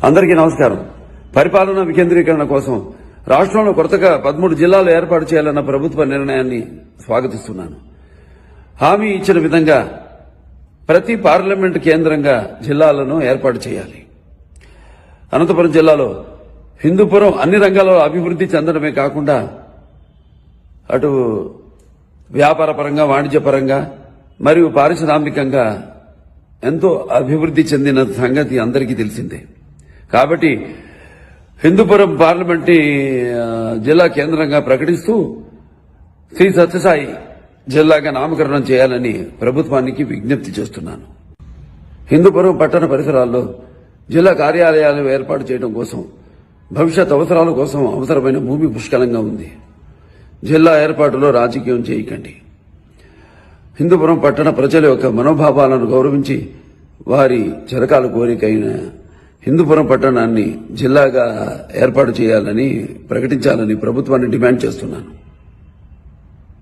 అందరికీ నమస్కారం. పరిపాలనా వికేంద్రీకరణ కోసం రాష్ట్రంలో కొత్తగా 13 జిల్లాలు ఏర్పాటు చేయాలన్న ప్రభుత్వ నిర్ణయాన్ని స్వాగతిస్తున్నాను. హామీ ఇచ్చిన విధంగా ప్రతి పార్లమెంటు కేంద్రంగా జిల్లాలను ఏర్పాటు చేయాలి. అనంతపురం జిల్లాలో హిందూపురం అన్ని రంగాల్లో అభివృద్ధి చెందడమే కాకుండా అటు వ్యాపారపరంగా, వాణిజ్యపరంగా మరియు పారిశ్రామికంగా ఎంతో అభివృద్ధి చెందిన సంగతి అందరికీ తెలిసిందే. కాబట్టి హిందూపురం పార్లమెంటు జిల్లా కేంద్రంగా ప్రకటిస్తూ శ్రీ సత్యసాయి జిల్లాగా నామకరణం చేయాలని ప్రభుత్వానికి విజ్ఞప్తి చేస్తున్నాను. హిందూపురం పట్టణ పరిసరాల్లో జిల్లా కార్యాలయాలు ఏర్పాటు చేయడం కోసం, భవిష్యత్ అవసరాల కోసం అవసరమైన భూమి పుష్కలంగా ఉంది. జిల్లా ఏర్పాటులో రాజకీయం చేయకండి. హిందూపురం పట్టణ ప్రజల యొక్క మనోభావాలను గౌరవించి వారి చిరకాల కోరికైన హిందూపురం పట్టణాన్ని జిల్లాగా ఏర్పాటు చేయాలని ప్రకటించాలని ప్రభుత్వాన్ని డిమాండ్ చేస్తున్నాను.